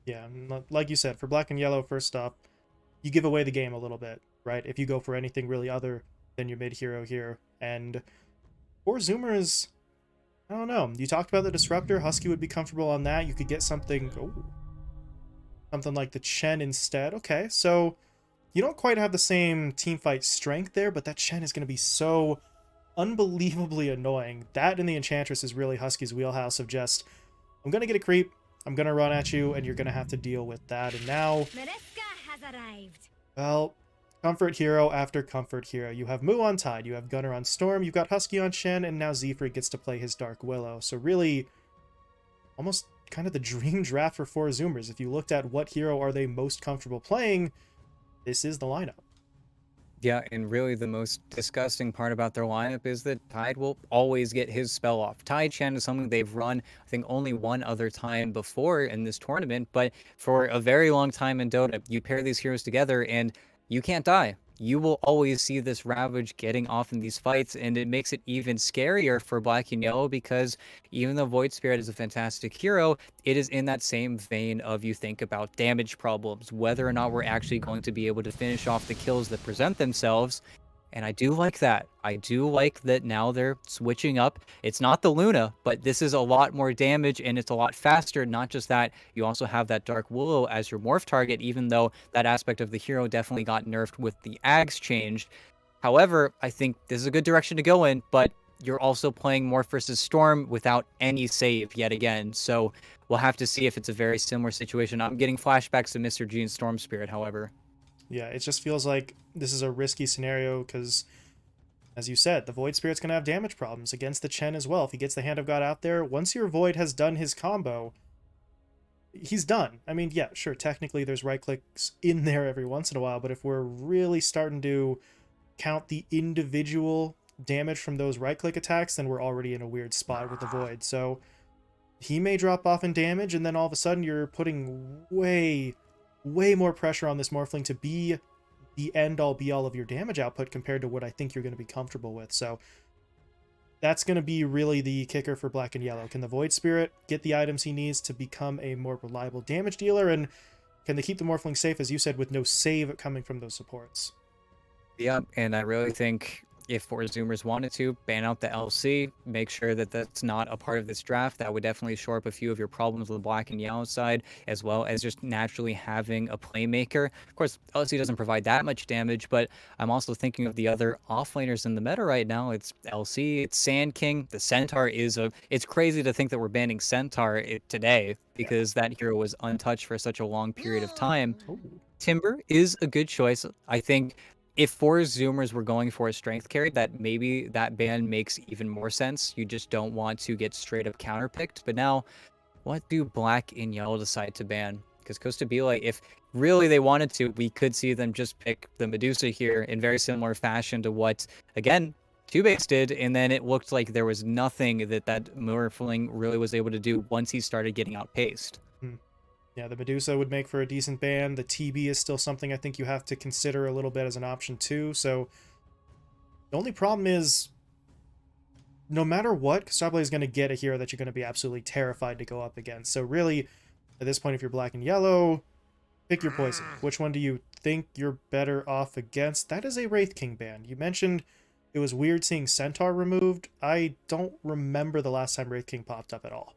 Yeah, like you said, for black and yellow, first off, you give away the game a little bit, right? If you go for anything really other than your mid hero here. And for Zoomers, I don't know. You talked about the Disruptor. Husky would be comfortable on that. You could get something, something like the Chen instead. Okay, so you don't quite have the same team fight strength there, but that Chen is going to be so unbelievably annoying. That and the Enchantress is really Husky's wheelhouse of just, I'm going to get a creep, I'm going to run at you, and you're going to have to deal with that. And now, Mareska has arrived. well, comfort hero after comfort hero. You have Mu on Tide, you have Gunner on Storm, you've got Husky on Shen, and now Zephyr gets to play his Dark Willow. So really, almost kind of the dream draft for four Zoomers. If you looked at what hero are they most comfortable playing, this is the lineup. Yeah, and really the most disgusting part about their lineup is that Tide will always get his spell off. Tide Chen is something they've run, I think, only one other time before in this tournament, but for a very long time in Dota, you pair these heroes together and you can't die. You will always see this Ravage getting off in these fights, and it makes it even scarier for Black and Yellow because even though Void Spirit is a fantastic hero, it is in that same vein of you think about damage problems, whether or not we're actually going to be able to finish off the kills that present themselves. And I do like that. I do like that now they're switching up. It's not the Luna, but this is a lot more damage and it's a lot faster. Not just that, you also have that Dark Willow as your morph target, even though that aspect of the hero definitely got nerfed with the Ags changed. However, I think this is a good direction to go in, but you're also playing Morph versus Storm without any save yet again. So we'll have to see if it's a very similar situation. I'm getting flashbacks to Mr. G and Storm Spirit, however. Yeah, it just feels like this is a risky scenario because, as you said, the Void Spirit's going to have damage problems against the Chen as well. If he gets the Hand of God out there, once your Void has done his combo, he's done. I mean, yeah, sure, technically there's right clicks in there every once in a while, but if we're really starting to count the individual damage from those right click attacks, then we're already in a weird spot with the Void. So he may drop off in damage, and then all of a sudden you're putting way more pressure on this Morphling to be the end all be all of your damage output compared to what I think you're going to be comfortable with. So that's going to be really the kicker for Black and Yellow. Can the Void Spirit get the items he needs to become a more reliable damage dealer? And can they keep the Morphling safe, as you said, with no save coming from those supports? Yeah, and I really think if four Zoomers wanted to ban out the LC, make sure that that's not a part of this draft, that would definitely shore up a few of your problems with the black and yellow side, as well as just naturally having a playmaker. Of course, LC doesn't provide that much damage, but I'm also thinking of the other offlaners in the meta right now. It's LC, it's Sand King. The Centaur is a. It's crazy to think that we're banning Centaur today Yeah. because that hero was untouched for such a long period of time. Oh, Timber is a good choice. I think if four Zoomers were going for a strength carry, that maybe that ban makes even more sense. You just don't want to get straight up counterpicked. But now, what do Black and Yellow decide to ban? Because Costa Bela, if really they wanted to, we could see them just pick the Medusa here in very similar fashion to what, again, Two-Base did, and then it looked like there was nothing that Morphling really was able to do once he started getting outpaced. hmm. Yeah, the Medusa would make for a decent ban. The TB is still something I think you have to consider a little bit as an option too. So the only problem is, no matter what, Cassable is going to get a hero that you're going to be absolutely terrified to go up against. So really, at this point, if you're black and yellow, pick your poison. Which one do you think you're better off against? That is a Wraith King ban. You mentioned it was weird seeing Centaur removed. I don't remember the last time Wraith King popped up at all.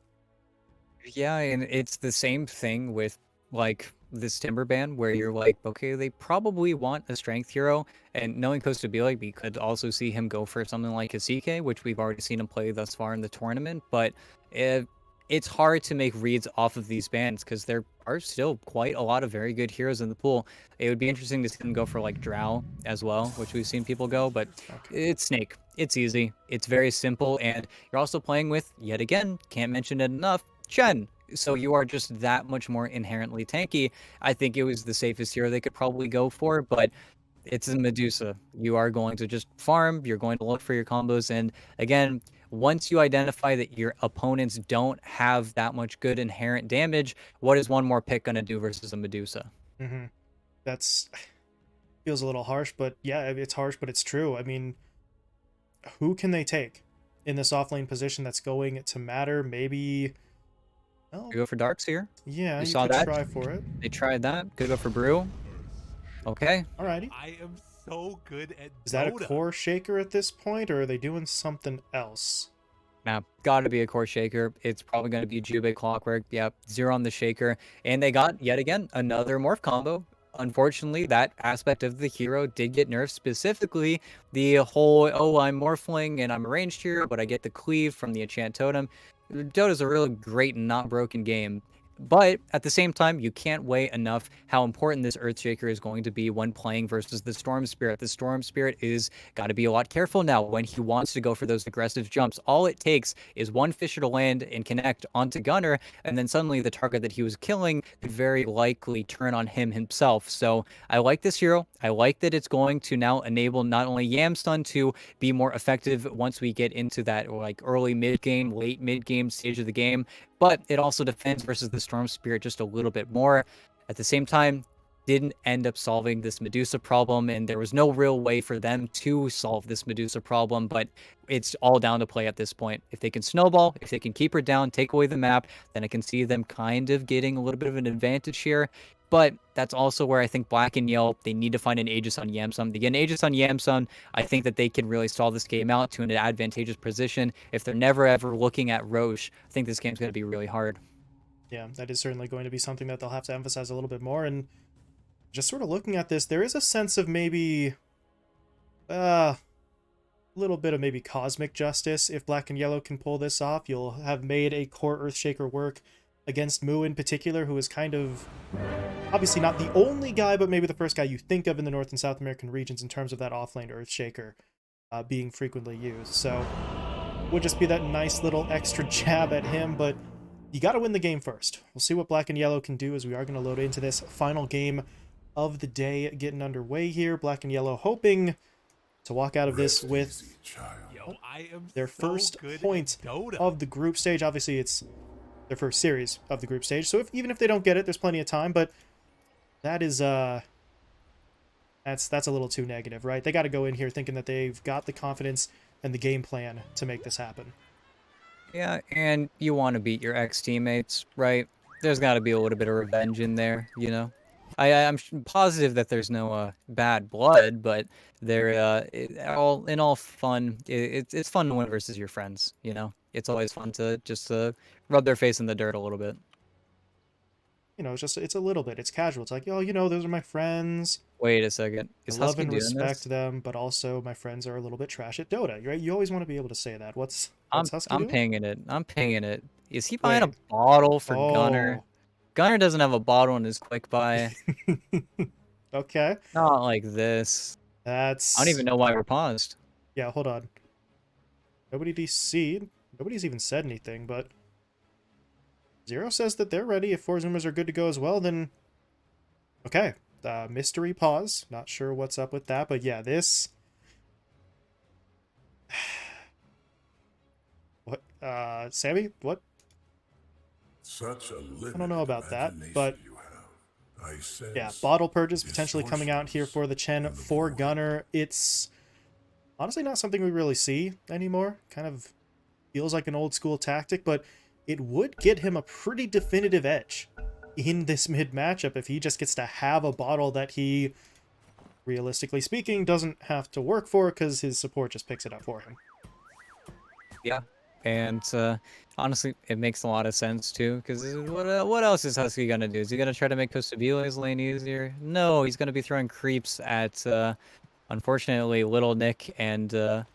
Yeah, and it's the same thing with like this Timber ban where you're like, okay, they probably want a strength hero, and knowing Costa Bela, we could also see him go for something like a CK, which we've already seen him play thus far in the tournament. But it's hard to make reads off of these bans because there are still quite a lot of very good heroes in the pool. It would be interesting to see them go for like Drow as well, which we've seen people go, but Okay. it's Snake. It's easy. It's very simple, and you're also playing with, yet again, can't mention it enough, Chen. So you are just that much more inherently tanky. I think it was the safest hero they could probably go for, but it's a Medusa. You are going to just farm, you're going to look for your combos, and again, once you identify that your opponents don't have that much good inherent damage, what is one more pick going to do versus a Medusa? Mm-hmm. That's feels a little harsh, but yeah, it's harsh, but it's true. I mean, who can they take in this offlane position that's going to matter? Maybe Well, Could go for darks here. yeah, You you saw could that. try for it. They tried that. Could go for brew. Okay. Alrighty. I am so good at Is that a Dota. core shaker at this point, or are they doing something else? Now, gotta be a core shaker. It's probably gonna be Jubei Clockwork. Yep, 0 on the shaker. And they got, yet again, another morph combo. Unfortunately, that aspect of the hero did get nerfed, specifically the whole, oh, I'm morphling and I'm a ranged hero, but I get the cleave from the enchant totem. Dota's a really great and not broken game. But at the same time, you can't weigh enough how important this Earthshaker is going to be when playing versus the Storm Spirit. The Storm Spirit is got to be a lot careful now when he wants to go for those aggressive jumps. All it takes is one Fisher to land and connect onto Gunner, and then suddenly the target that he was killing could very likely turn on him himself. So I like this hero. I like that it's going to now enable not only Yamstun to be more effective once we get into that like early mid game, late mid game stage of the game, but it also defends versus the Storm Spirit just a little bit more. At the same time, didn't end up solving this Medusa problem, and there was no real way for them to solve this Medusa problem, but it's all down to play at this point. If they can snowball, if they can keep her down, take away the map, then I can see them kind of getting a little bit of an advantage here. But that's also where I think Black and Yellow, they need to find an Aegis on Yamsun. They get an Aegis on Yamsun, I think that they can really solve this game out to an advantageous position. If they're never ever looking at Roche, I think this game's going to be really hard. Yeah, that is certainly going to be something that they'll have to emphasize a little bit more. And just sort of looking at this, there is a sense of maybe a little bit of maybe cosmic justice. If Black and Yellow can pull this off, you'll have made a core Earthshaker work against Mu in particular, who is kind of obviously not the only guy, but maybe the first guy you think of in the North and South American regions in terms of that offlane Earthshaker being frequently used. So would just be that nice little extra jab at him, but you got to win the game first. We'll see what Black and Yellow can do as we are going to load into this final game of the day getting underway here. Black and Yellow hoping to walk out of this with their first point of the group stage. Obviously, it's their first series of the group stage, so even if they don't get it, there's plenty of time, but that is that's a little too negative, right? They got to go in here thinking that they've got the confidence and the game plan to make this happen. Yeah, and you want to beat your ex-teammates, right? There's got to be a little bit of revenge in there, you know? I'm positive that there's no bad blood, but they're in all fun. It's fun to win versus your friends, you know? It's always fun to just rub their face in the dirt a little bit. You know, it's a little bit. It's casual. It's like, oh, you know, those are my friends. Wait a second. I Is love Husky and doing respect this? them, but also my friends are a little bit trash at Dota, right? You always want to be able to say that. What's Husky I'm doing? pinging it. I'm pinging it. Is he buying a Wait. bottle for Gunner? Oh. Gunner doesn't have a bottle in his quick buy. Okay. Not like this. That's... I don't even know why we're paused. Yeah, hold on. Nobody DC'd. Nobody's even said anything, but... Zero says that they're ready. If Zoomers are good to go as well, then... Okay. Mystery pause. Not sure what's up with that, but yeah, this... What? Sammy? What? Such a I don't know about that, but... Yeah, sense bottle purges potentially coming out here for the Chen for Gunner. It's honestly not something we really see anymore. Kind of feels like an old school tactic, but it would get him a pretty definitive edge in this mid matchup if he just gets to have a bottle that he, realistically speaking, doesn't have to work for because his support just picks it up for him. Yeah, and honestly, it makes a lot of sense too. Because what else is Husky gonna do? Is he gonna try to make Costabile's lane easier? No, he's gonna be throwing creeps at, unfortunately, Little Nick and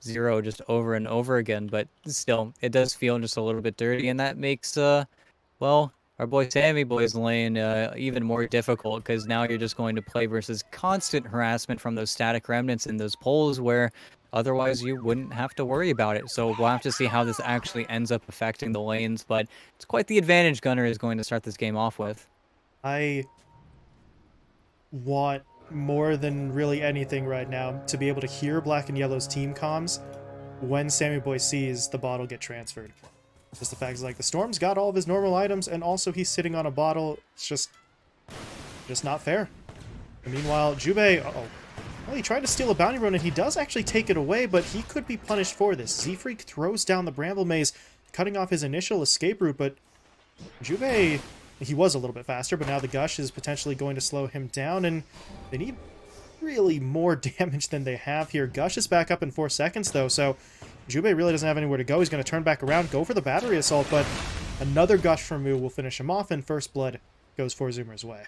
Zero just over and over again. But still, it does feel just a little bit dirty, and that makes well, our boy Sammy Boy's lane even more difficult because now you're just going to play versus constant harassment from those static remnants in those poles where otherwise you wouldn't have to worry about it. So we'll have to see how this actually ends up affecting the lanes, but it's quite the advantage Gunner is going to start this game off with. I want more than really anything right now to be able to hear Black and Yellow's team comms when Sammy Boy sees the bottle get transferred. Just the fact is, like, the Storm's got all of his normal items, and also he's sitting on a bottle. It's just not fair. And meanwhile, Jubei, well, he tried to steal a bounty run, and he does actually take it away, but he could be punished for this. Z-Freak throws down the Bramble Maze, cutting off his initial escape route, but Jubei, he was a little bit faster, but now the Gush is potentially going to slow him down, and they need really more damage than they have here. Gush is back up in 4 seconds, though, so Jubei really doesn't have anywhere to go. He's going to turn back around, go for the battery assault, but another Gush from Mu will finish him off, and first blood goes for Zoomer's way.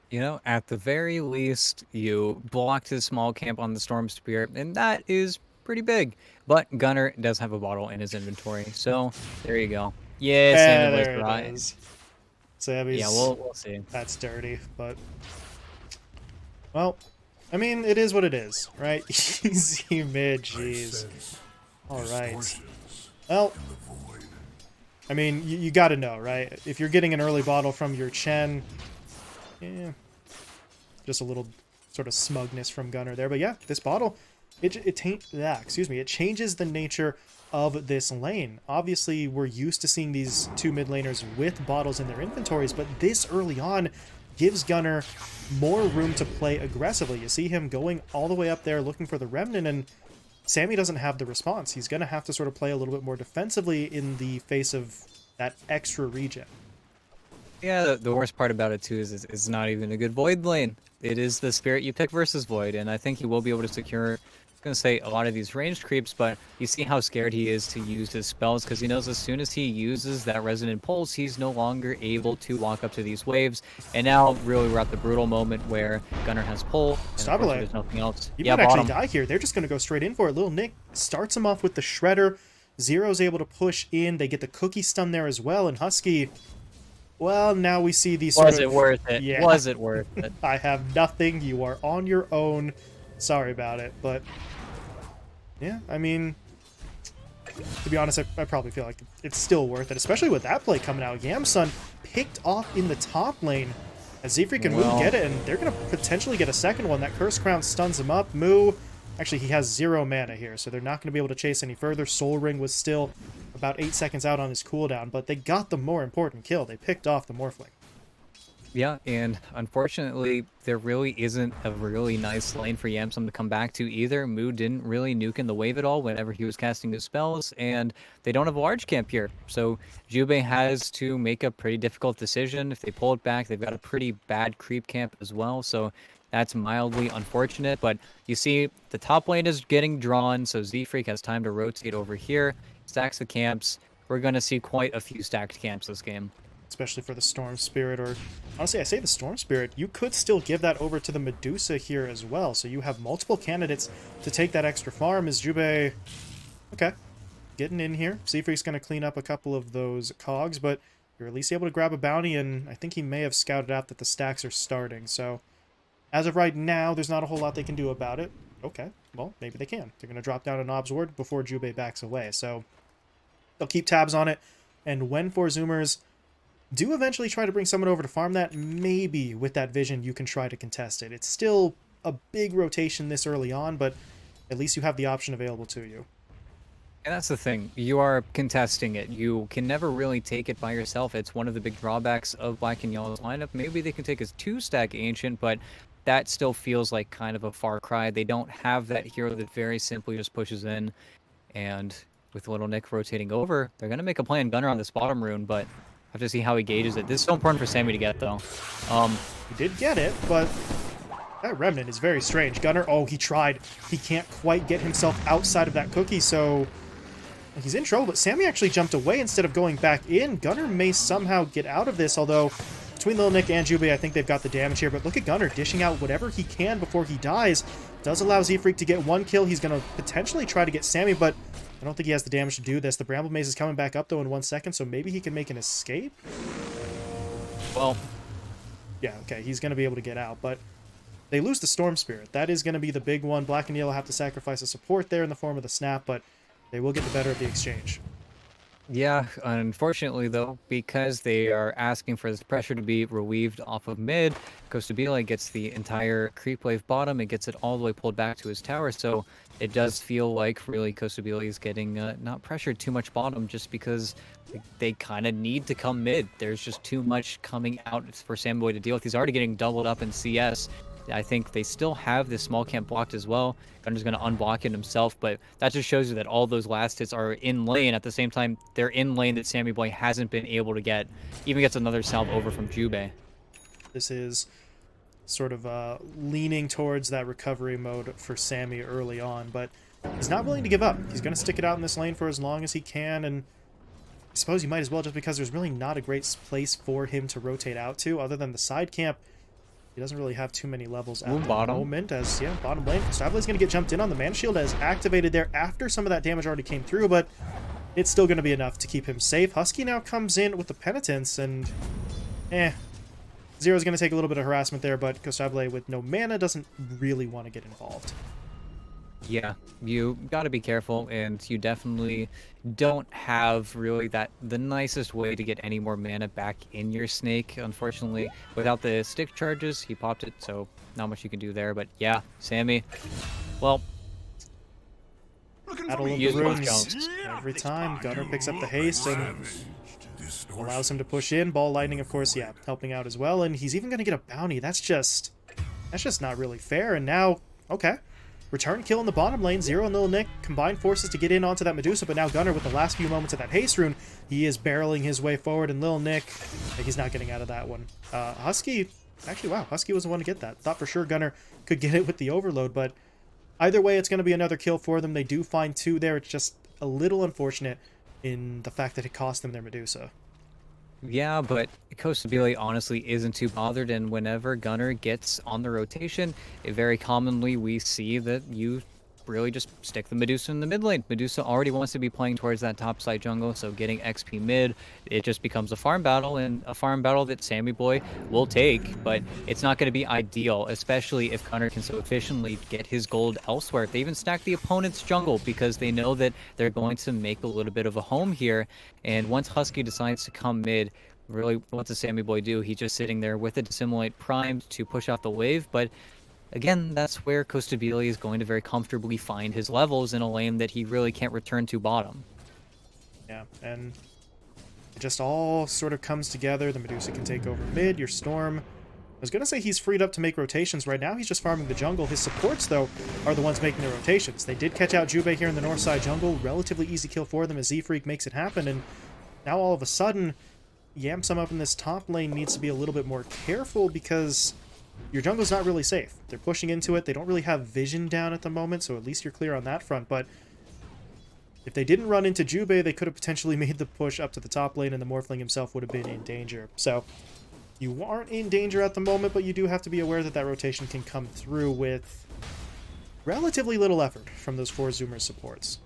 You know, at the very least, you blocked his small camp on the Storm Spirit, and that is pretty big. But Gunner does have a bottle in his inventory, so there you go. Yeah, Sammy was There it right. is. Sammy's, Yeah, we'll see. that's dirty, but... Well, I mean, it is what it is, right? Easy mid, I jeez. sense Alright. distortions Well, in the void. I mean, you gotta know, right? If you're getting an early bottle from your Chen, yeah, just a little sort of smugness from Gunner there. But yeah, this bottle, it changes the nature of this lane. Obviously, we're used to seeing these two mid laners with bottles in their inventories, but this early on gives Gunner more room to play aggressively. You see him going all the way up there looking for the Remnant, and Sammy doesn't have the response. He's going to have to sort of play a little bit more defensively in the face of that extra regen. Yeah, the worst part about it too is it's not even a good Void lane. It is the Spirit you pick versus Void, and I think he will be able to secure, I was going to say, a lot of these ranged creeps, but you see how scared he is to use his spells, because he knows as soon as he uses that Resonant Pulse, he's no longer able to walk up to these waves, and now really we're at the brutal moment where Gunner has pull, and of course there's nothing else. He Yeah, might actually bottom. die here. They're just going to go straight in for it. Little Nick starts him off with the Shredder. Zero's able to push in. They get the cookie stun there as well, and Husky... Well, now we see these sort Was of... it worth it? Yeah. Was it worth it? I have nothing. You are on your own. Sorry about it, but... Yeah, I mean... To be honest, I probably feel like it's still worth it, especially with that play coming out. Yamsun picked off in the top lane as Zefree can Well- Mu get it, and they're going to potentially get a second one. That Curse Crown stuns him up. Mu... Actually, he has 0 mana here, so they're not going to be able to chase any further. Soul Ring was still about 8 seconds out on his cooldown, but they got the more important kill. They picked off the Morphling. Yeah, and unfortunately, there really isn't a really nice lane for Yamsum to come back to either. Mu didn't really nuke in the wave at all whenever he was casting his spells, and they don't have a large camp here. So Jubei has to make a pretty difficult decision. If they pull it back, they've got a pretty bad creep camp as well, so that's mildly unfortunate. But you see, the top lane is getting drawn, so Z-Freak has time to rotate over here, stacks the camps. We're going to see quite a few stacked camps this game. Especially for the Storm Spirit, or honestly, I say the Storm Spirit, you could still give that over to the Medusa here as well. So you have multiple candidates to take that extra farm. Is Jubei... Okay, getting in here. Seafreak's going to clean up a couple of those cogs, but you're at least able to grab a bounty, and I think he may have scouted out that the stacks are starting. So as of right now, there's not a whole lot they can do about it. Okay, well, maybe they can. They're going to drop down an Ob's Ward before Jubei backs away. So they'll keep tabs on it, and when for Zoomers do eventually try to bring someone over to farm that, maybe with that vision you can try to contest it. It's still a big rotation this early on, but at least you have the option available to you. And that's the thing. You are contesting it. You can never really take it by yourself. It's one of the big drawbacks of Black and Yellow's lineup. Maybe they can take a 2-stack Ancient, but that still feels like kind of a far cry. They don't have that hero that very simply just pushes in. And with Little Nick rotating over, they're going to make a play on Gunner on this bottom rune, but have to see how he gauges it. This is so important for Sammy to get, though. He did get it, but that Remnant is very strange. Gunner, oh, he tried. He can't quite get himself outside of that cookie, so he's in trouble, but Sammy actually jumped away instead of going back in. Gunner may somehow get out of this, although between Lil Nick and Jubei, I think they've got the damage here, but look at Gunner dishing out whatever he can before he dies. Does allow Z-Freak to get one kill. He's going to potentially try to get Sammy, but I don't think he has the damage to do this. The Bramble Maze is coming back up, though, in 1 second, so maybe he can make an escape? Well, yeah, okay, he's going to be able to get out, but they lose the Storm Spirit. That is going to be the big one. Black and Yellow have to sacrifice a support there in the form of the Snap, but they will get the better of the exchange. yeah, unfortunately, though, because they are asking for this pressure to be relieved off of mid, Costabile gets the entire creep wave bottom. It gets it all the way pulled back to his tower, so it does feel like really Costabile is getting not pressured too much bottom just because they kind of need to come mid. There's just too much coming out for Samboy to deal with. He's already getting doubled up in CS. I think they still have this small camp blocked as well. Gunner's going to unblock it himself, but that just shows you that all those last hits are in lane. At the same time, they're in lane that Sammy Boy hasn't been able to get. Even gets another salve over from Jubei. This is sort of leaning towards that recovery mode for Sammy early on, but he's not willing to give up. He's going to stick it out in this lane for as long as he can, and I suppose you might as well, just because there's really not a great place for him to rotate out to other than the side camp. He doesn't really have too many levels at the moment, as, yeah, bottom lane. Stable's going to get jumped in on. The Mana Shield as activated there after some of that damage already came through, but it's still going to be enough to keep him safe. Husky now comes in with the Penitence, and Zero's going to take a little bit of harassment there, but Costable with no mana doesn't really want to get involved. Yeah, you got to be careful, and you definitely don't have really the nicest way to get any more mana back in your Snake. Unfortunately, without the stick charges, he popped it, so not much you can do there. But yeah, Sammy, well, Battle of the Runes. Every time, Gunner picks up the haste and allows him to push in. Ball Lightning, of course, yeah, helping out as well, and he's even going to get a bounty. That's just not really fair, and now, okay. Return kill in the bottom lane. Zero and Lil Nick combine forces to get in onto that Medusa, but now Gunner with the last few moments of that haste rune, he is barreling his way forward, and Lil Nick, he's not getting out of that one. Husky, actually, wow, Husky was the one to get that. Thought for sure Gunner could get it with the overload, but either way, it's going to be another kill for them. They do find 2 there. It's just a little unfortunate in the fact that it cost them their Medusa. Yeah, but Costabile honestly isn't too bothered, and whenever Gunner gets on the rotation, very commonly we see that you really just stick the Medusa in the mid lane. Medusa already wants to be playing towards that top side jungle, so getting XP mid, it just becomes a farm battle, and a farm battle that Sammy Boy will take, but it's not going to be ideal, especially if Gunner can so efficiently get his gold elsewhere. They even stack the opponent's jungle because they know that they're going to make a little bit of a home here, and once Husky decides to come mid, really, what does Sammy Boy do? He's just sitting there with a Dissimulate primed to push out the wave, but again, that's where Costabile is going to very comfortably find his levels in a lane that he really can't return to bottom. Yeah, and it just all sort of comes together. The Medusa can take over mid, your Storm. I was going to say he's freed up to make rotations. Right now, he's just farming the jungle. His supports, though, are the ones making the rotations. They did catch out Jubei here in the north side jungle. Relatively easy kill for them as Z-Freak makes it happen, and now all of a sudden, Yamsum up in this top lane needs to be a little bit more careful because your jungle's not really safe. They're pushing into it. They don't really have vision down at the moment, so at least you're clear on that front. But if they didn't run into Jubei, they could have potentially made the push up to the top lane, and the Morphling himself would have been in danger. So you aren't in danger at the moment, but you do have to be aware that that rotation can come through with relatively little effort from those 4 Zoomers supports.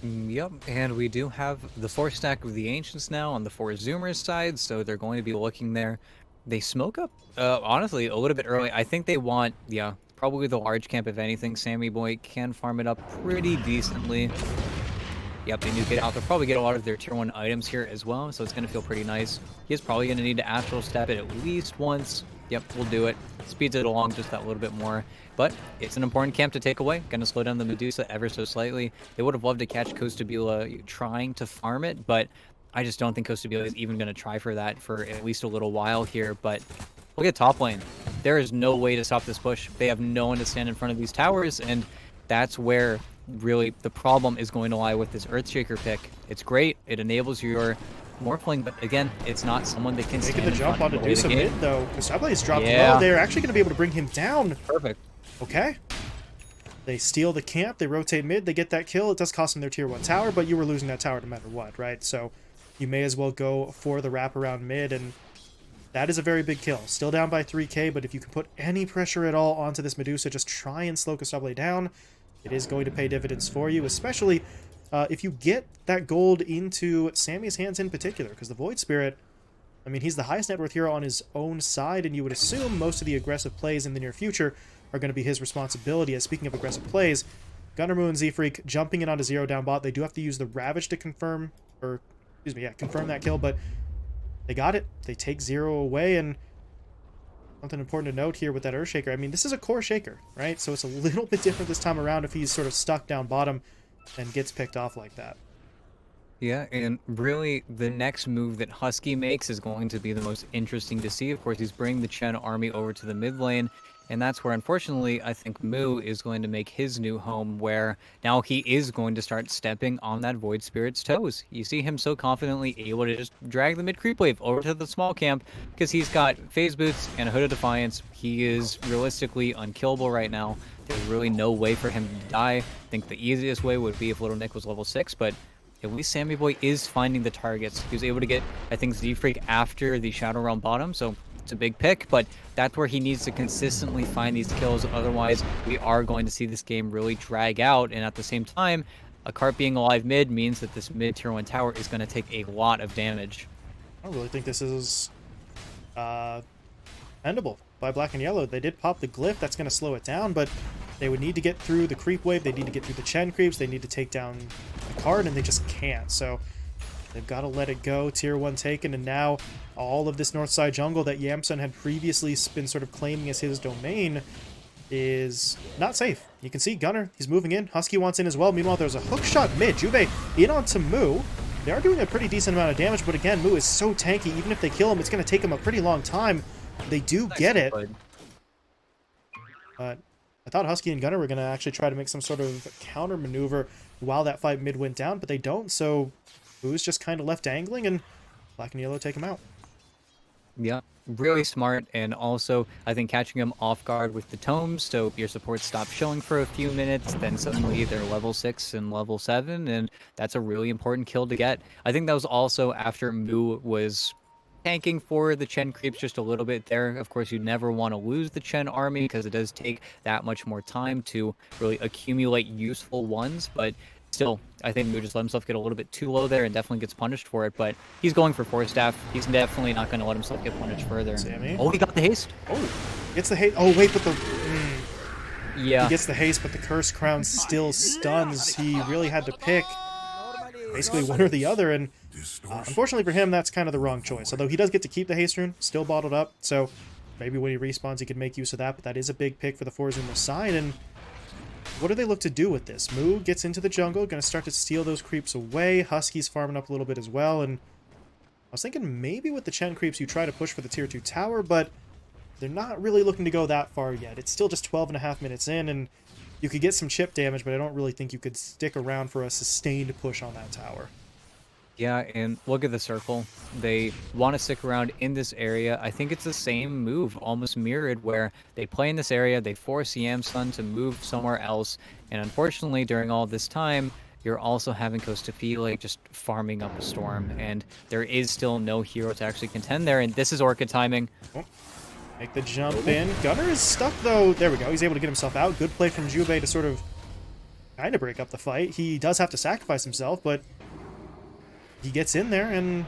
Yep, and we do have the 4 stack of the Ancients now on the 4 Zoomers side, so they're going to be looking there. They smoke up, honestly, a little bit early. I think they want, yeah, probably the large camp, if anything. Sammy Boy can farm it up pretty decently. Yep, they need to get out. They'll probably get a lot of their tier 1 items here as well, so it's going to feel pretty nice. He's probably going to need to astral step it at least once. Yep, we'll do it. Speeds it along just that little bit more. But it's an important camp to take away. Going to slow down the Medusa ever so slightly. They would have loved to catch Costabile trying to farm it, but I just don't think Costabile is even going to try for that for at least a little while here. But look at top lane. There is no way to stop this push. They have no one to stand in front of these towers, and that's where really the problem is going to lie with this Earthshaker pick. It's great. It enables your Morphling, but again, it's not someone that can stand Making the jump on to do some mid, though. Costable is dropped low. They're actually going to be able to bring him down. Perfect. Okay. They steal the camp. They rotate mid. They get that kill. It does cost them their tier 1 tower, but you were losing that tower no matter what, right? So you may as well go for the wraparound mid, and that is a very big kill. Still down by 3k, but if you can put any pressure at all onto this Medusa, just try and slow Costable down. It is going to pay dividends for you, especially if you get that gold into Sammy's hands in particular, because the Void Spirit, I mean, he's the highest net worth hero on his own side, and you would assume most of the aggressive plays in the near future are going to be his responsibility. As speaking of aggressive plays, Gunnermoo and Z-Freak jumping in onto Zero down bot. They do have to use the Ravage to confirm, or, excuse me, yeah, confirm that kill, but they got it. They take Zero away, and something important to note here with that Earthshaker. I mean, this is a core shaker, right? So it's a little bit different this time around if he's sort of stuck down bottom and gets picked off like that. Yeah, and really, the next move that Husky makes is going to be the most interesting to see. Of course, he's bringing the Chen army over to the mid lane, And that's where, unfortunately, I think Moo is going to make his new home, where now he is going to start stepping on that Void Spirit's toes. You see him so confidently able to just drag the mid creep wave over to the small camp because he's got phase boots and a Hood of Defiance. He is realistically unkillable right now. There's really no way for him to die. I think the easiest way would be if Little Nick was level 6, but at least Sammy Boy is finding the targets. He was able to get, I think, Z-Freak after the Shadow Realm bottom, so it's a big pick, but that's where he needs to consistently find these kills. Otherwise, we are going to see this game really drag out, and at the same time, a cart being alive mid means that this mid tier 1 tower is going to take a lot of damage. I don't really think this is endable by Black and Yellow. They did pop the glyph, that's going to slow it down, but they would need to get through the creep wave, they need to get through the Chen creeps, they need to take down the card, and they just can't. So they've got to let it go. Tier 1 taken, and now all of this north side jungle that Yamsun had previously been sort of claiming as his domain is not safe. You can see Gunner, he's moving in. Husky wants in as well. Meanwhile, there's a hook shot mid. Juve in onto Moo. They are doing a pretty decent amount of damage, but again, Moo is so tanky. Even if they kill him, it's going to take him a pretty long time. They do get it. But I thought Husky and Gunner were going to actually try to make some sort of counter maneuver while that fight mid went down, but they don't, so Moo's just kind of left dangling, and Black and Yellow take him out. Yeah, really smart, and also I think catching him off guard with the tomes, so your supports stop showing for a few minutes, then suddenly they're level 6 and level 7, and that's a really important kill to get. I think that was also after Moo was tanking for the Chen creeps just a little bit there. Of course, you never want to lose the Chen army because it does take that much more time to really accumulate useful ones, but still, I think Moo just let himself get a little bit too low there and definitely gets punished for it, but he's going for Force Staff. He's definitely not going to let himself get punished further. Sammy? Oh, he got the haste. Oh, gets the haste. Oh, wait, but the... Yeah. He gets the haste, but the Curse Crown still stuns. He really had to pick basically one or the other, and unfortunately for him, that's kind of the wrong choice. Although he does get to keep the haste rune, still bottled up, so maybe when he respawns, he can make use of that, but that is a big pick for the fours in the side, and what do they look to do with this? Moo gets into the jungle, going to start to steal those creeps away. Husky's farming up a little bit as well, and I was thinking maybe with the Chen creeps you try to push for the tier 2 tower, but they're not really looking to go that far yet. It's still just 12.5 minutes in, and you could get some chip damage, but I don't really think you could stick around for a sustained push on that tower. Yeah, and look at the circle. They want to stick around in this area. I think it's the same move, almost mirrored, where they play in this area, they force Yamsun to move somewhere else, and unfortunately, during all this time, you're also having Kostafile just farming up a storm, and there is still no hero to actually contend there, and this is Orchid timing. Oh, make the jump in. Gunner is stuck, though. There we go. He's able to get himself out. Good play from Juve to sort of kind of break up the fight. He does have to sacrifice himself, but he gets in there, and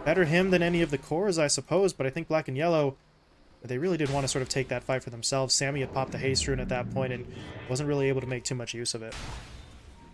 better him than any of the cores, I suppose, but I think Black and Yellow, they really did want to sort of take that fight for themselves. Sammy had popped the haste rune at that point and wasn't really able to make too much use of it.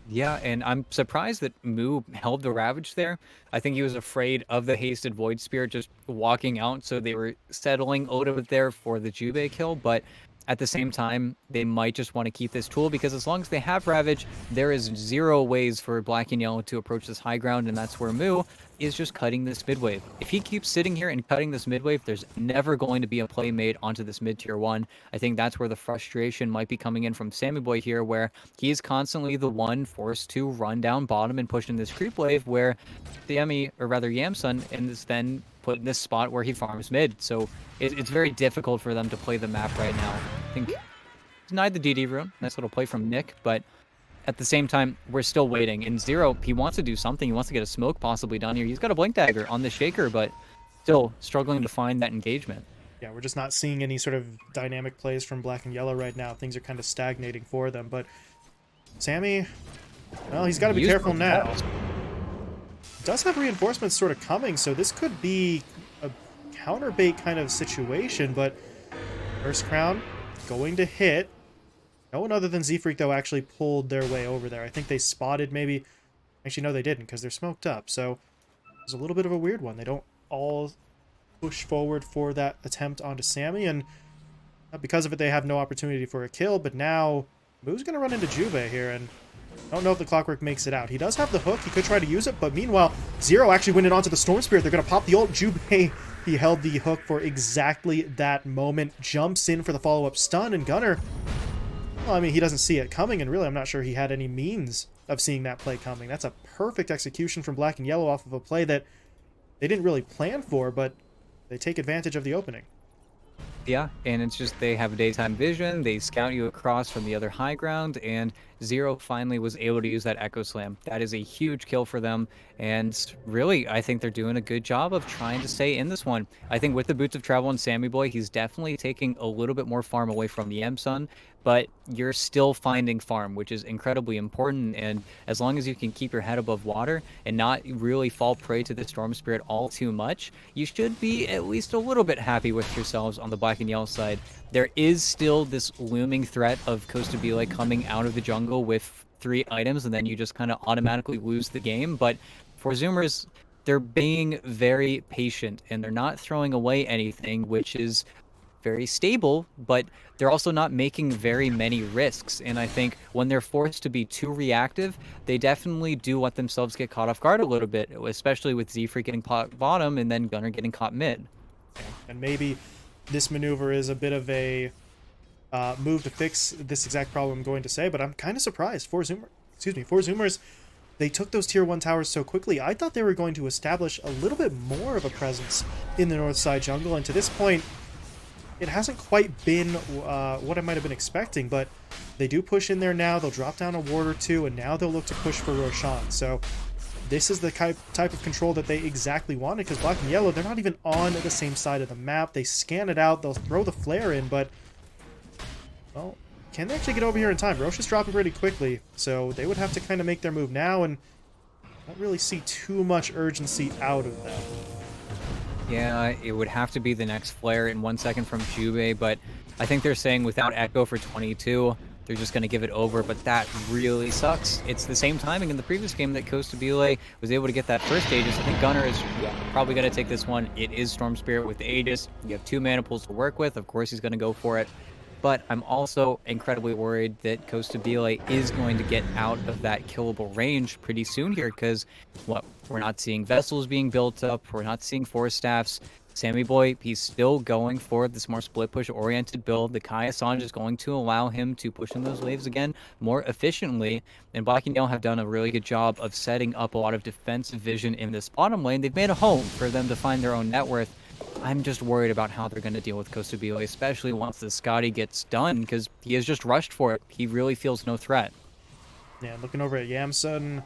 Yeah, and I'm surprised that Moo held the Ravage there. I think he was afraid of the hasted Void Spirit just walking out, so they were settling Oda there for the Jubei kill, but at the same time, they might just want to keep this tool, because as long as they have Ravage, there is zero ways for Black and Yellow to approach this high ground, and that's where Moo is just cutting this mid wave. If he keeps sitting here and cutting this mid wave, there's never going to be a play made onto this mid tier 1. I think that's where the frustration might be coming in from Sammy Boy here, where he is constantly the one forced to run down bottom and push in this creep wave, where Sammy, or rather Yamsun, is then put in this spot where he farms mid. So it's very difficult for them to play the map right now. I think denied the DD rune. Nice little play from Nick, but at the same time, we're still waiting. In Zero, he wants to do something. He wants to get a smoke possibly down here. He's got a Blink Dagger on the Shaker, but still struggling to find that engagement. Yeah, we're just not seeing any sort of dynamic plays from Black and Yellow right now. Things are kind of stagnating for them, but Sammy, well, he's got to be careful now. Does have reinforcements sort of coming, so this could be a counterbait kind of situation, but First Crown going to hit. No one other than Z-Freak, though, actually pulled their way over there. I think they spotted maybe... Actually, no, they didn't, because they're smoked up. So it's a little bit of a weird one. They don't all push forward for that attempt onto Sammy, and because of it, they have no opportunity for a kill. But now, Moo's going to run into Juve here, and I don't know if the Clockwork makes it out. He does have the hook. He could try to use it, but meanwhile, Zero actually went in onto the Storm Spirit. They're going to pop the ult. Jubei, he held the hook for exactly that moment. Jumps in for the follow-up stun, and Gunnar, well, I mean, he doesn't see it coming, and really, I'm not sure he had any means of seeing that play coming. That's a perfect execution from Black and Yellow off of a play that they didn't really plan for, but they take advantage of the opening. Yeah, and it's just they have daytime vision, they scout you across from the other high ground, and Zero finally was able to use that Echo Slam. That is a huge kill for them, and really, I think they're doing a good job of trying to stay in this one. I think with the Boots of Travel and Sammy Boy, he's definitely taking a little bit more farm away from the M-Sun, but you're still finding farm, which is incredibly important, and as long as you can keep your head above water and not really fall prey to the Storm Spirit all too much, you should be at least a little bit happy with yourselves on the Black and Yellow side. There is still this looming threat of Costabile coming out of the jungle with 3 items, and then you just kind of automatically lose the game, but for Zoomers, they're being very patient, and they're not throwing away anything, which is very stable, but they're also not making very many risks. And I think when they're forced to be too reactive, they definitely do let themselves get caught off guard a little bit, especially with Z-Freak getting caught bottom and then Gunnar getting caught mid. And maybe this maneuver is a bit of a move to fix this exact problem I'm going to say, but I'm kind of surprised. For Zoomers, they took those tier 1 towers so quickly. I thought they were going to establish a little bit more of a presence in the north side jungle, and to this point, it hasn't quite been what I might have been expecting, but they do push in there now. They'll drop down a ward or two, and now they'll look to push for Roshan. So this is the type of control that they exactly wanted, because Black and Yellow, they're not even on the same side of the map. They scan it out. They'll throw the flare in, but, well, can they actually get over here in time? Rosh is dropping pretty quickly, so they would have to kind of make their move now, and don't really see too much urgency out of them. Yeah, it would have to be the next flare in 1 second from Jubei, but I think they're saying without Echo for 22, they're just going to give it over, but that really sucks. It's the same timing in the previous game that Costabile was able to get that first Aegis. I think Gunnar is probably going to take this one. It is Storm Spirit with the Aegis. You have 2 mana pools to work with. Of course, he's going to go for it. But I'm also incredibly worried that Costabile is going to get out of that killable range pretty soon here, because we're not seeing vessels being built up, we're not seeing force staffs. Sammy Boy, he's still going for this more split push oriented build. The Kaya Sanj is going to allow him to push in those waves again more efficiently, and Black and Yellow have done a really good job of setting up a lot of defensive vision in this bottom lane. They've made a home for them to find their own net worth. I'm just worried about how they're going to deal with Costabile, especially once the Scotty gets done, because he has just rushed for it. He really feels no threat. Yeah, looking over at Yamsun,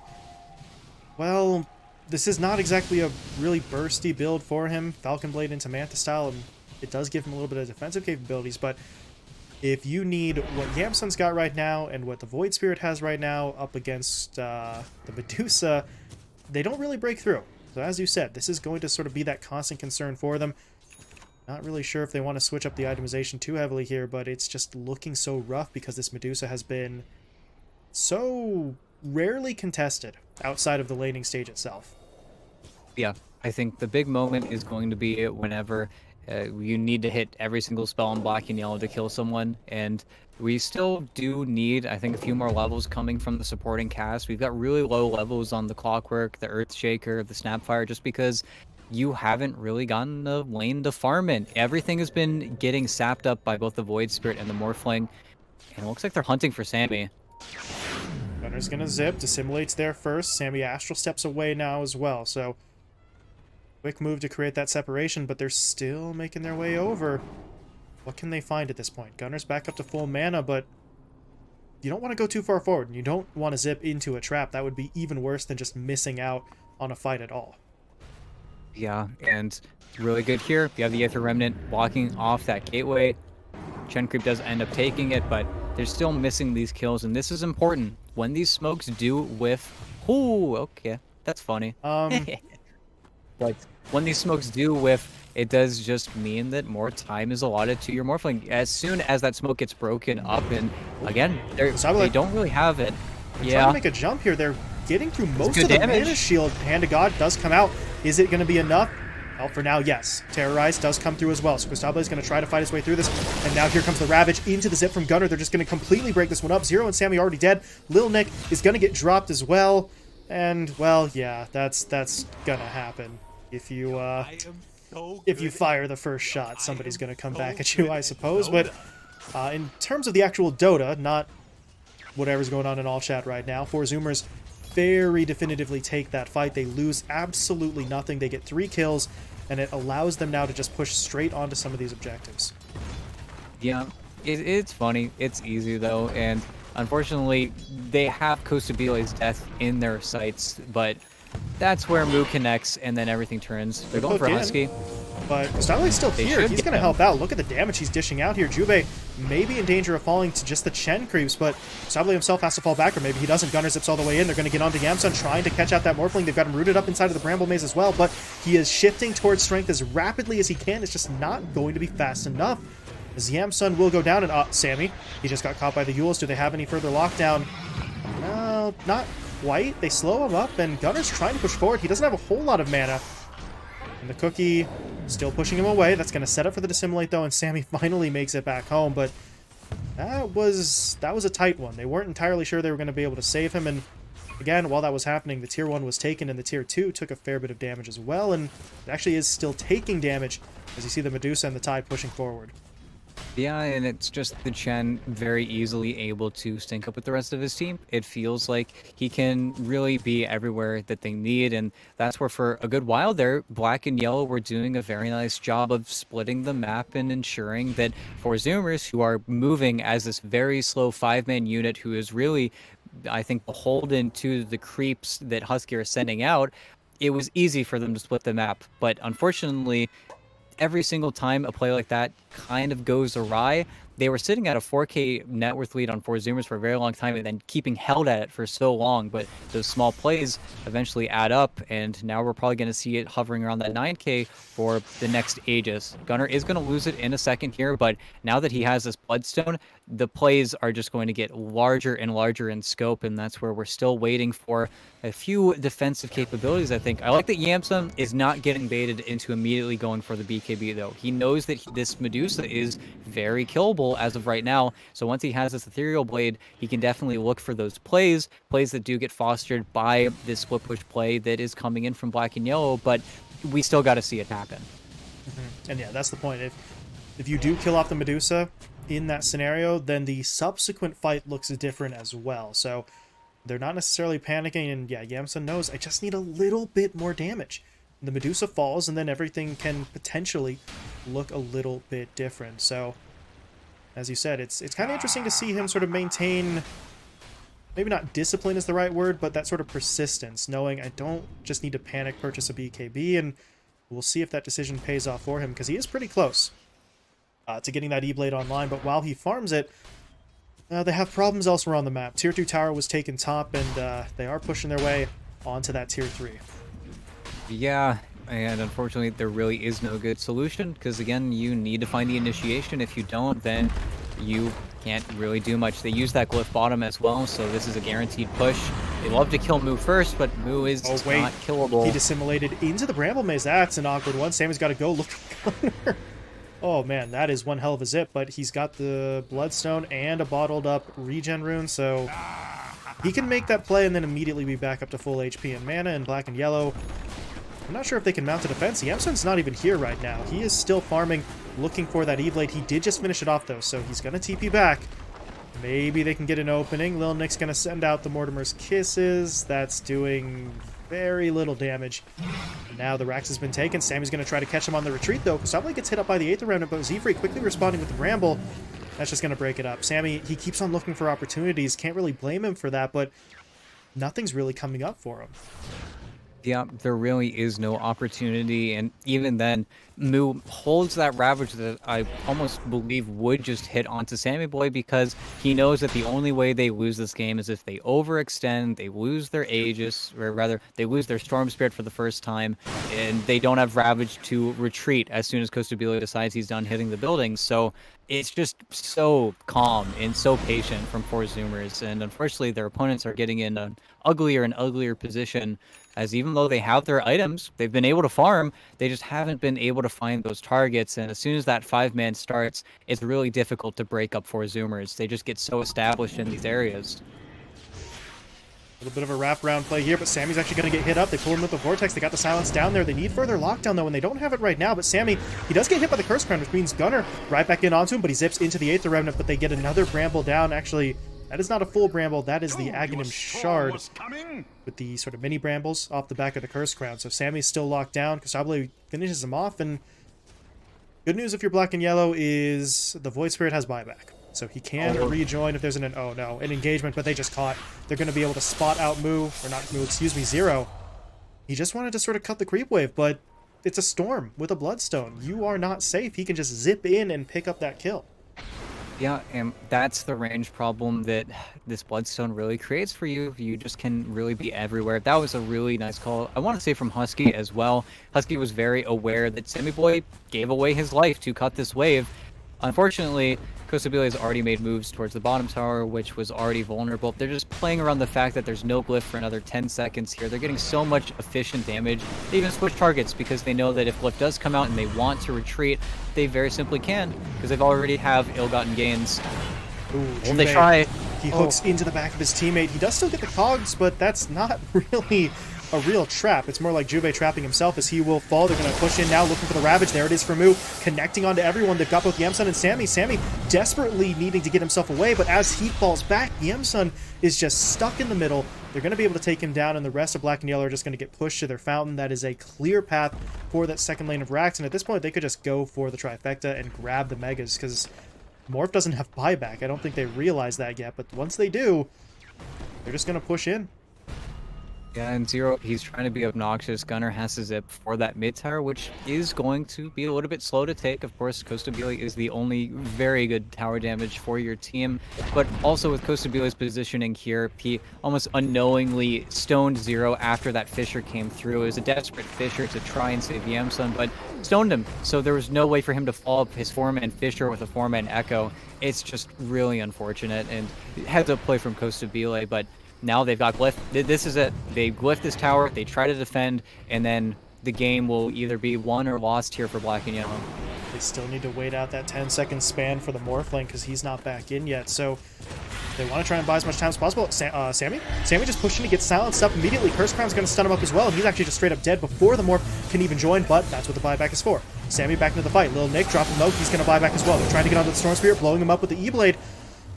well, this is not exactly a really bursty build for him. Falcon Blade into Manta style, and it does give him a little bit of defensive capabilities, but if you need what Yamsun's got right now and what the Void Spirit has right now up against the Medusa, they don't really break through. So as you said, this is going to sort of be that constant concern for them. Not really sure if they want to switch up the itemization too heavily here, but it's just looking so rough because this Medusa has been so rarely contested outside of the laning stage itself. Yeah, I think the big moment is going to be whenever you need to hit every single spell on Black and Yellow to kill someone, and we still do need, I think, a few more levels coming from the supporting cast. We've got really low levels on the Clockwork, the Earthshaker, the Snapfire, just because you haven't really gotten the lane to farm in. Everything has been getting sapped up by both the Void Spirit and the Morphling, and it looks like they're hunting for Sammy. Gunner's gonna zip, Dissimulates there first. Sammy Astral steps away now as well, so quick move to create that separation, but they're still making their way over. What can they find at this point? Gunner's back up to full mana, but you don't want to go too far forward, and you don't want to zip into a trap. That would be even worse than just missing out on a fight at all. Yeah, and really good here. You have the Aether Remnant blocking off that gateway. Chen Creep does end up taking it, but they're still missing these kills, and this is important. When these smokes do whiff... Ooh, okay, that's funny. But when these smokes do whiff, it does just mean that more time is allotted to your Morphling. As soon as that smoke gets broken up, and again, they don't really have it. Trying to make a jump here. They're getting through most of the mana shield. Hand of God does come out. Is it going to be enough? Well, for now, yes. Terrorize does come through as well. So Gustavo is going to try to fight his way through this. And now here comes the Ravage into the zip from Gunnar. They're just going to completely break this one up. Zero and Sammy already dead. Lil Nick is going to get dropped as well. And, well, yeah, that's going to happen. If you fire the first shot, somebody's going to come back at you, I suppose. But in terms of the actual Dota, not whatever's going on in all chat right now, 4Zoomers very definitively take that fight. They lose absolutely nothing. They get 3 kills, and it allows them now to just push straight onto some of these objectives. Yeah, it's funny. It's easy, though, and unfortunately, they have Costabile's death in their sights, but that's where Moo connects, and then everything turns. They're going for Husky. But Gustavo's still here. He's going to help out. Look at the damage he's dishing out here. Jube may be in danger of falling to just the Chen creeps, but Gustavo himself has to fall back, or maybe he doesn't. Gunner zips all the way in. They're going to get onto Yamsun, trying to catch out that Morphling. They've got him rooted up inside of the Bramble Maze as well, but he is shifting towards strength as rapidly as he can. It's just not going to be fast enough. As Yamsun will go down, and Sammy, he just got caught by the Yules. Do they have any further lockdown? No, not quite. They slow him up, and Gunner's trying to push forward. He doesn't have a whole lot of mana. And the Cookie still pushing him away. That's going to set up for the Dissimulate, though, and Sammy finally makes it back home. But that was a tight one. They weren't entirely sure they were going to be able to save him. And again, while that was happening, the Tier 1 was taken, and the Tier 2 took a fair bit of damage as well. And it actually is still taking damage as you see the Medusa and the Tide pushing forward. Yeah, and it's just the Chen very easily able to sync up with the rest of his team. It feels like he can really be everywhere that they need, and that's where for a good while there, Black and Yellow were doing a very nice job of splitting the map and ensuring that for Zoomers, who are moving as this very slow 5-man unit who is really, I think, beholden to the creeps that Husky are sending out, it was easy for them to split the map. But unfortunately, every single time a play like that kind of goes awry, they were sitting at a 4K net worth lead on 4Zoomers for a very long time and then keeping held at it for so long. But those small plays eventually add up, and now we're probably going to see it hovering around that 9K for the next ages. Gunner is going to lose it in a second here, but now that he has this Bloodstone, the plays are just going to get larger and larger in scope, and that's where we're still waiting for a few defensive capabilities, I think. I like that Yamsun is not getting baited into immediately going for the BKB, though. He knows that this Medusa is very killable as of right now, so once he has this Ethereal Blade, he can definitely look for those plays that do get fostered by this split push play that is coming in from Black and Yellow, but we still got to see it happen. And yeah, that's the point. If you do kill off the Medusa in that scenario, then the subsequent fight looks different as well. So they're not necessarily panicking, and yeah, Yamsun knows, I just need a little bit more damage. The Medusa falls, and then everything can potentially look a little bit different. So, as you said, it's kind of interesting to see him sort of maintain, maybe not discipline is the right word, but that sort of persistence, knowing I don't just need to panic purchase a BKB, and we'll see if that decision pays off for him, because he is pretty close to getting that E-Blade online, but while he farms it, they have problems elsewhere on the map. Tier 2 tower was taken top, and they are pushing their way onto that Tier 3. Yeah, and unfortunately there really is no good solution, because again, you need to find the initiation. If you don't, then you can't really do much. They use that glyph bottom as well, so this is a guaranteed push. They love to kill Moo first, but Moo is not killable. He dissimulated into the Bramble Maze. That's an awkward one. Sammy's got to go. Look at Gunner. Oh man, that is one hell of a zip, but he's got the Bloodstone and a bottled up regen rune, so he can make that play and then immediately be back up to full HP and mana. And Black and Yellow, I'm not sure if they can mount a defense. Yamsun's not even here right now. He is still farming, looking for that E-Blade. He did just finish it off though, so he's going to TP back. Maybe they can get an opening. Lil Nick's going to send out the Mortimer's Kisses. That's doing very little damage. And now the Rax has been taken. Sammy's going to try to catch him on the retreat, though. Kusabli gets hit up by the 8th round, but Zefree quickly responding with the Bramble. That's just going to break it up. Sammy, he keeps on looking for opportunities. Can't really blame him for that, but nothing's really coming up for him. Yeah, there really is no opportunity, and even then, Moo holds that Ravage that I almost believe would just hit onto Sammy Boy, because he knows that the only way they lose this game is if they overextend, they lose their Aegis, or rather, they lose their Storm Spirit for the first time, and they don't have Ravage to retreat as soon as Costabile decides he's done hitting the buildings. So it's just so calm and so patient from Four Zoomers, and unfortunately their opponents are getting in an uglier and uglier position, as even though they have their items, they've been able to farm, they just haven't been able to find those targets. And as soon as that 5-man starts, it's really difficult to break up Four Zoomers. They just get so established in these areas. A little bit of a wraparound play here, but Sammy's actually going to get hit up. They pull him with the Vortex. They got the silence down there. They need further lockdown, though, and they don't have it right now. But Sammy, he does get hit by the Curse Crown, which means Gunner right back in onto him, but he zips into the Aether Remnant, but they get another Bramble down. Actually, that is not a full Bramble. That is the Aghanim Shard with the sort of mini Brambles off the back of the Curse Crown. So Sammy's still locked down. Kasable finishes him off, and good news if you're black and yellow is the Void Spirit has buyback. So he can rejoin if there's an engagement, but they just caught. They're going to be able to spot out Moo, or not Moo, excuse me, Zero. He just wanted to sort of cut the creep wave, but it's a Storm with a Bloodstone. You are not safe. He can just zip in and pick up that kill. Yeah, and that's the range problem that this Bloodstone really creates for you. You just can really be everywhere. That was a really nice call. I want to say from Husky as well. Husky was very aware that Sammy Boy gave away his life to cut this wave. Unfortunately, Costabile has already made moves towards the bottom tower, which was already vulnerable. They're just playing around the fact that there's no glyph for another 10 seconds here. They're getting so much efficient damage. They even switch targets because they know that if glyph does come out and they want to retreat, they very simply can, because they've already have ill-gotten gains. Ooh, Well, they try. He hooks into the back of his teammate. He does still get the cogs, but that's not really a real trap. It's more like Juve trapping himself as he will fall. They're going to push in now, looking for the Ravage. There it is for Moo, connecting onto everyone. They've got both Yamsun and Sammy. Sammy desperately needing to get himself away, but as he falls back, Yamsun is just stuck in the middle. They're going to be able to take him down, and the rest of Black and Yellow are just going to get pushed to their fountain. That is a clear path for that second lane of racks, and at this point, they could just go for the trifecta and grab the Megas, because Morph doesn't have buyback. I don't think they realize that yet, but once they do, they're just going to push in. Yeah, and Zero, he's trying to be obnoxious. Gunner has to zip for that mid tower, which is going to be a little bit slow to take. Of course, Costabile is the only very good tower damage for your team. But also with Costabile's positioning here, he almost unknowingly stoned Zero after that Fissure came through. It was a desperate Fissure to try and save Yamsun, but stoned him. So there was no way for him to follow up his 4-man Fissure with a 4-man Echo. It's just really unfortunate, and heads up play from Costabile, but now they've got glyph. This is it. They glyph this tower, they try to defend, and then the game will either be won or lost here for Black and Yellow. They still need to wait out that 10-second span for the Morph lane because he's not back in yet. So they want to try and buy as much time as possible. Sammy just pushing to get silenced up immediately. Curse Crown's going to stun him up as well, and he's actually just straight up dead before the Morph can even join, but that's what the buyback is for. Sammy back into the fight. Lil Nick dropping low. He's going to buy back as well. They're trying to get onto the Storm Spirit, blowing him up with the E-Blade.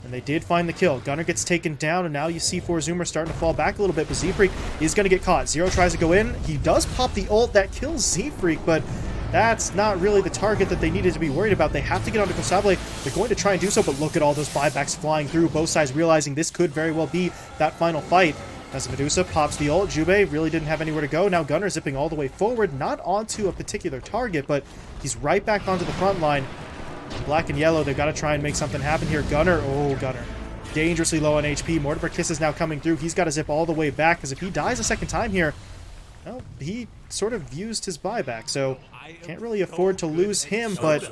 And they did find the kill. Gunner gets taken down, and now you see Four Zoomer starting to fall back a little bit, but Z-Freak is going to get caught. Zero tries to go in. He does pop the ult. That kills Z-Freak, but that's not really the target that they needed to be worried about. They have to get onto Cosable. They're going to try and do so, but look at all those buybacks flying through. Both sides realizing this could very well be that final fight. As Medusa pops the ult, Jube really didn't have anywhere to go. Now Gunner zipping all the way forward, not onto a particular target, but he's right back onto the front line. Black and Yellow, they've got to try and make something happen here. Gunner, dangerously low on HP. Mortimer Kiss is now coming through. He's got to zip all the way back, because if he dies a second time here, well, he sort of used his buyback, so can't really afford to lose him, but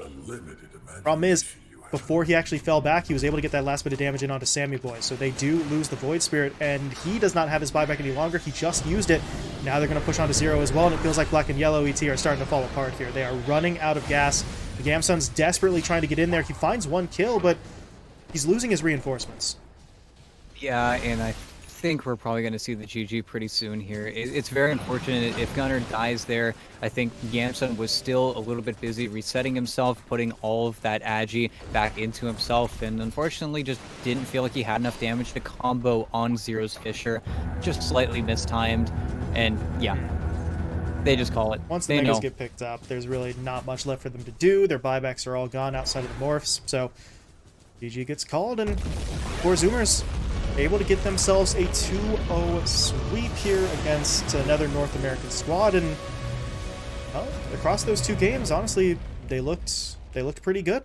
problem is, before he actually fell back, he was able to get that last bit of damage in onto Sammy Boy, so they do lose the Void Spirit, and he does not have his buyback any longer. He just used it. Now they're going to push onto Zero as well, and it feels like Black and Yellow ET are starting to fall apart here. They are running out of gas. The Yamsun's desperately trying to get in there. He finds one kill, but he's losing his reinforcements. Yeah, and I think we're probably going to see the GG pretty soon here. It's very unfortunate if Gunner dies there. I think Yamsun was still a little bit busy resetting himself, putting all of that agi back into himself, and unfortunately just didn't feel like he had enough damage to combo on Zero's Fissure. Just slightly mistimed, and yeah. They just call it. Once the Megas get picked up, there's really not much left for them to do. Their buybacks are all gone outside of the Morphs, so GG gets called, and Four Zoomers able to get themselves a 2-0 sweep here against another North American squad, and Well, across those two games, honestly, they looked pretty good.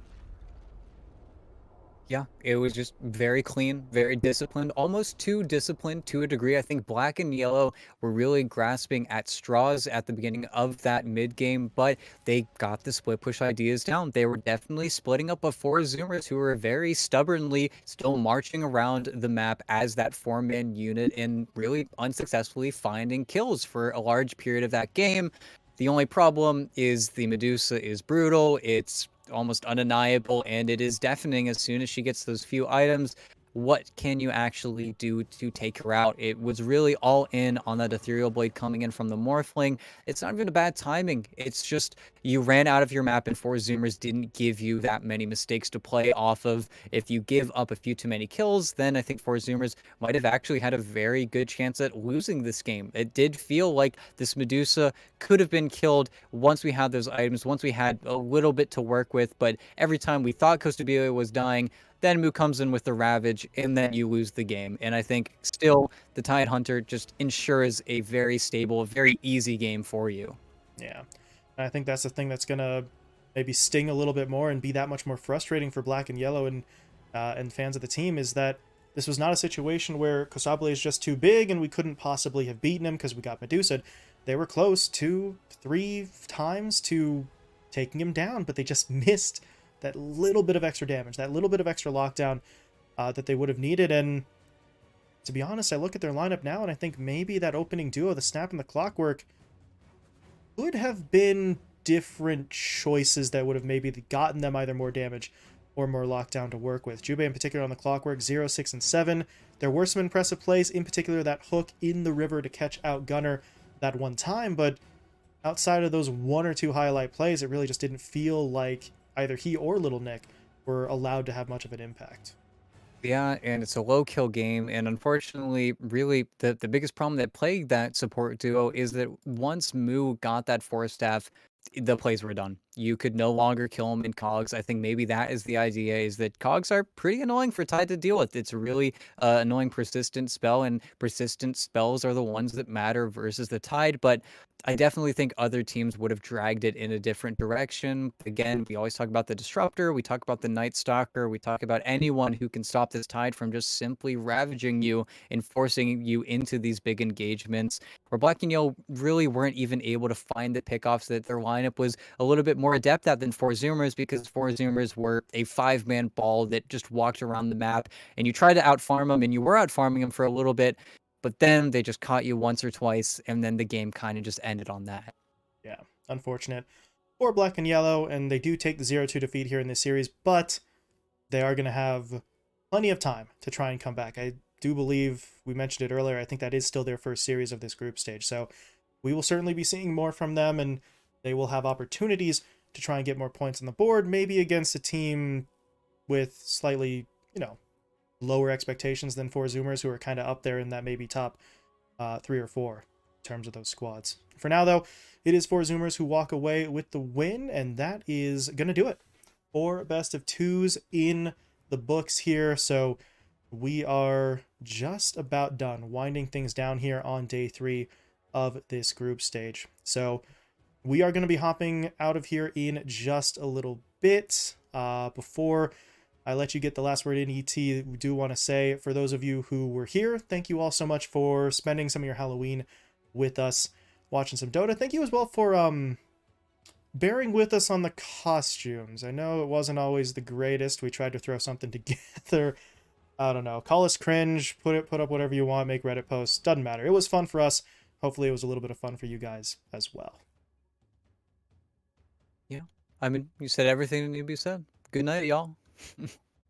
Yeah, it was just very clean, very disciplined, almost too disciplined to a degree. I think black and yellow were really grasping at straws at the beginning of that mid game, but they got the split push ideas down. They were definitely splitting up of four Zoomers who were very stubbornly still marching around the map as that four-man unit and really unsuccessfully finding kills for a large period of that game. The only problem is the Medusa is brutal. It's almost undeniable, and it is deafening as soon as she gets those few items. What can you actually do to take her out? It was really all in on that Ethereal Blade coming in from the Morphling. It's not even a bad timing. It's just you ran out of your map and four Zoomers didn't give you that many mistakes to play off of. If you give up a few too many kills, then I think four Zoomers might have actually had a very good chance at losing this game. It did feel like this Medusa could have been killed once we had those items, once we had a little bit to work with, but every time we thought Costa Costabilia was dying, then Mu comes in with the Ravage, and then you lose the game. And I think still the Tide Hunter just ensures a very stable, very easy game for you. Yeah, and I think that's the thing that's gonna maybe sting a little bit more and be that much more frustrating for black and yellow and fans of the team is that this was not a situation where Kosabile is just too big and we couldn't possibly have beaten him because we got Medusa. They were close 2-3 times to taking him down, but they just missed that little bit of extra damage, that little bit of extra lockdown that they would have needed. And to be honest, I look at their lineup now and I think maybe that opening duo, the Snap and the Clockwork, could have been different choices that would have maybe gotten them either more damage or more lockdown to work with. Jubei in particular on the Clockwork, 0, 6, and 7. There were some impressive plays, in particular that hook in the river to catch out Gunner that one time, but outside of those one or two highlight plays, it really just didn't feel like either he or Little Nick were allowed to have much of an impact. Yeah, and it's a low kill game, and unfortunately, really, the biggest problem that plagued that support duo is that once Mu got that Force Staff, the plays were done. You could no longer kill him in Cogs. I think maybe that is the idea, is that Cogs are pretty annoying for Tide to deal with. It's a really annoying persistent spell, and persistent spells are the ones that matter versus the Tide, but I definitely think other teams would have dragged it in a different direction. Again, we always talk about the Disruptor, we talk about the Night Stalker, we talk about anyone who can stop this Tide from just simply ravaging you and forcing you into these big engagements, where Black and Yellow really weren't even able to find the pickoffs that their lineup was a little bit more adept at than four Zoomers, because four Zoomers were a five-man ball that just walked around the map, and you tried to outfarm them, and you were outfarming them for a little bit, but then they just caught you once or twice, and then the game kind of just ended on that. Yeah, unfortunate for black and yellow, and they do take the 0-2 defeat here in this series, but they are going to have plenty of time to try and come back. I do believe, we mentioned it earlier, I think that is still their first series of this group stage, so we will certainly be seeing more from them, and they will have opportunities to try and get more points on the board, maybe against a team with slightly, lower expectations than four Zoomers, who are kind of up there in that maybe top 3 or 4 in terms of those squads. For now, though, it is four Zoomers who walk away with the win, and that is going to do it for best of twos in the books here. So we are just about done winding things down here on day 3 of this group stage. So we are going to be hopping out of here in just a little bit. Before I let you get the last word in, ET, we do want to say, for those of you who were here, thank you all so much for spending some of your Halloween with us, watching some Dota. Thank you as well for bearing with us on the costumes. I know it wasn't always the greatest. We tried to throw something together. I don't know. Call us cringe, put up whatever you want, make Reddit posts. Doesn't matter. It was fun for us. Hopefully it was a little bit of fun for you guys as well. Yeah, I mean, you said everything that needed to be said. Good night, y'all.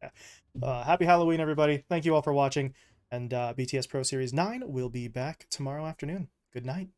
Yeah. Happy Halloween, everybody. Thank you all for watching. And BTS Pro Series 9 will be back tomorrow afternoon. Good night.